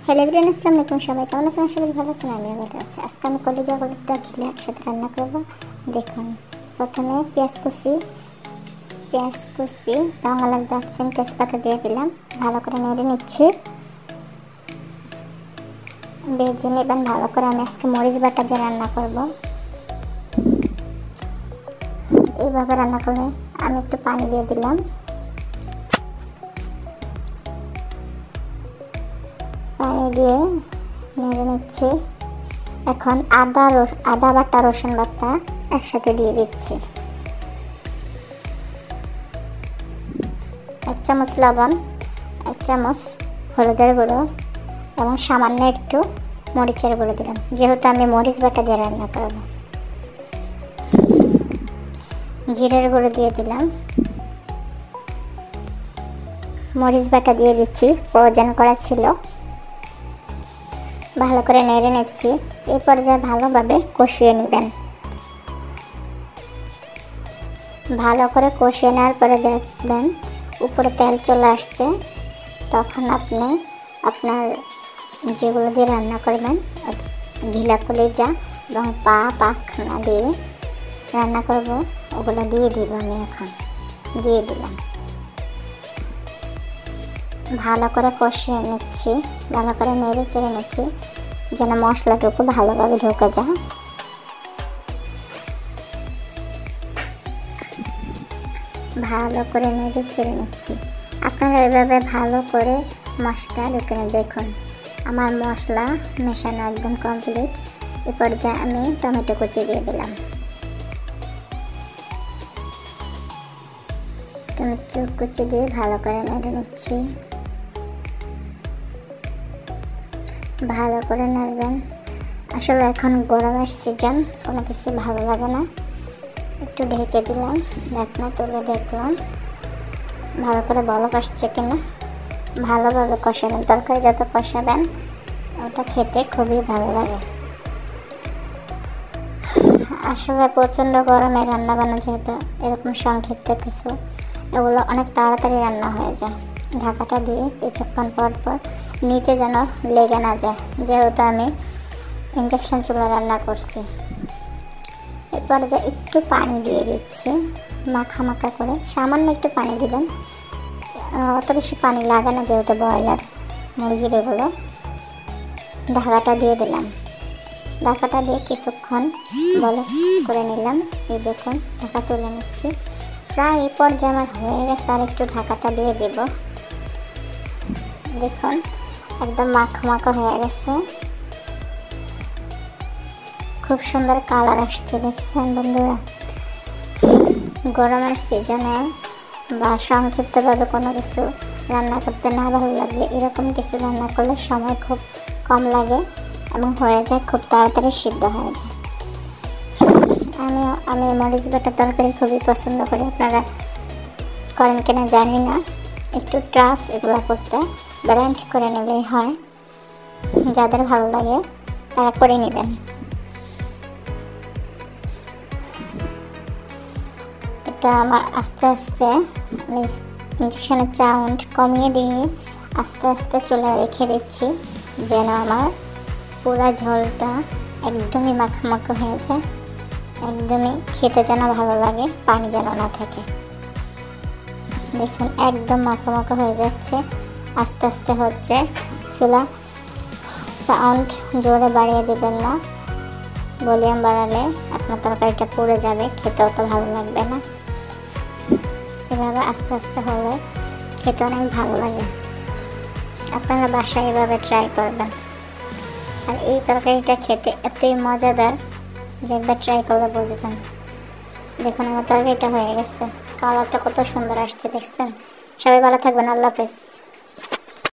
Hello everyone, আসসালামু আলাইকুম। সবাই কেমন আছেন? আশা করি ভালো আছেন। আমিও ভালো আছি। আজকে আমি কলিজা গরুটা ঘিলে একসাথে রান্না করব। দেখুন, প্রথমে পেঁয়াজ কুচি, লং এলাচ, দারচিনি, তেজপাতা দিয়ে দিলাম। ভালো করে নেড়ে নিচ্ছি, ভেজে নেবেন ভালো করে। আমি আজকে মরিচ বাটা দিয়ে রান্না করব। এইভাবে রান্না করে আমি একটু পানি দিয়ে দিলাম। পানি দিয়ে নেড়ে নিচ্ছি। এখন আদা বাটা, রসুন বাটা একসাথে দিয়ে দিচ্ছি। 1 চামচ লবণ, 1 চামচ হলুদের গুঁড়ো এবং সামান্য একটু মরিচের গুঁড়ো দিলাম, যেহেতু আমি মরিচ বাটা দিয়ে রান্না করব। জিরের গুঁড়ো দিয়ে দিলাম, মরিচ বাটা দিয়ে দিচ্ছি, প্রয়োজন করা ছিল। ভালো করে নেড়ে নিচ্ছি। এই পর্যায়ে ভালোভাবে কষিয়ে নেবেন। ভালো করে কষিয়ে নেওয়ার পরে দেখবেন উপরে তেল চলে আসছে। তখন আপনি আপনার যেগুলো দিয়ে রান্না করবেন, ঘিলা কলিজা এবং পাখনা দিয়ে রান্না করব, ওগুলো দিয়ে দিব। আমি এখন দিয়ে দিলাম। ভালো করে কষিয়ে নিচ্ছি, ভালো করে নেড়ে চেড়ে নিচ্ছি, যেন মশলাটুকু ভালোভাবে ঢুকে যায়। ভালো করে নেড়ে ছেড়ে নিচ্ছি। আপনারা এভাবে ভালো করে মশলা ঢুকে দেখুন আমার মশলা মেশানো একদম কমপ্লিট। এ পর্যায়ে আমি টমেটো কুচি দিয়ে দিলাম। টমেটো কুচি দিয়ে ভালো করে নেড়ে নিচ্ছি। ভালো করে নাড়বেন। আসলে এখন গরমের সিজন, কোনো কিছু ভালো লাগে না। একটু ঢেকে দিলাম, ঢাকনা তুলে দেখলাম ভালো করে বলক আসছে কিনা। ভালোভাবে কষাবেন। তরকারি যত কষাবেন ওটা খেতে খুবই ভালো লাগে। আসলে প্রচণ্ড গরমে রান্না বান্না, যেহেতু এরকম সংক্ষিপ্ত কিছু, এগুলো অনেক তাড়াতাড়ি রান্না হয়ে যায়। ঢাকাটা দিয়ে কিছুক্ষণ পর পর নিচে যেন লেগে না যায়, যেহেতু আমি ইন্ডাকশন চুলা রান্না করছি। এরপরে যে একটু পানি দিয়ে দিচ্ছি, মাখা করে সামান্য একটু পানি দিবেন। অত বেশি পানি লাগে না, যেহেতু ব্রয়লার মুরগির এগুলো। ঢাকাটা দিয়ে দিলাম। ঢাকাটা দিয়ে কিছুক্ষণ বলক করে নিলাম। এই দেখুন, ঢাকা তুলে নিচ্ছি। প্রায় এই পর্যায়ে আমার হয়ে গেছে। আর একটু ঢাকাটা দিয়ে দেব। দেখুন একদম মাখা হয়ে গেছে। খুব সুন্দর কালার আসছে, দেখছেন বন্ধুরা? গরমের সিজনে বা সংক্ষিপ্তভাবে কোনো কিছু রান্না করতে না ভালো লাগলে এরকম কিছু রান্না করলে সময় খুব কম লাগে এবং হয়ে যায়, খুব তাড়াতাড়ি সিদ্ধ হয়ে যায়। আমি মরিচ বাটা তরকারি খুবই পছন্দ করি। আপনারা করেন কিনা জানি না। একটু টাফ এগুলো করতে, ব্লেন্ড করে নিলেই হয়। যাদের ভালো লাগে তারা করে নেবেন। এটা আমার আস্তে আস্তে আমি ইন্ডাকশনের সাউন্ড কমিয়ে দিয়ে আস্তে আস্তে চুলা রেখে দিচ্ছি, যেন আমার পুরো ঝোলটা একদমই মাখা হয়ে যায়। একদমই খেতে যেন ভালো লাগে, পানি যেন না থাকে। দেখুন একদম মাখা হয়ে যাচ্ছে। আস্তে আস্তে হচ্ছে। চুলা সাউন্ড জোরে বাড়িয়ে দেবেন না, ভলিউম বাড়ালে আপনার তরকারিটা পুড়ে যাবে, খেতেও তো ভালো লাগবে না। এভাবে আস্তে আস্তে হলে খেতে অনেক ভালো লাগে। আপনারা বাসায় এভাবে ট্রাই করবেন। আর এই তরকারিটা খেতে এতই মজাদার যে একবার ট্রাই করলে বুঝবেন। দেখুন আমার তরকারিটা হয়ে গেছে। কালারটা কত সুন্দর আসছে, দেখছেন? সবাই ভালো থাকবেন। আল্লাহ হাফেজ।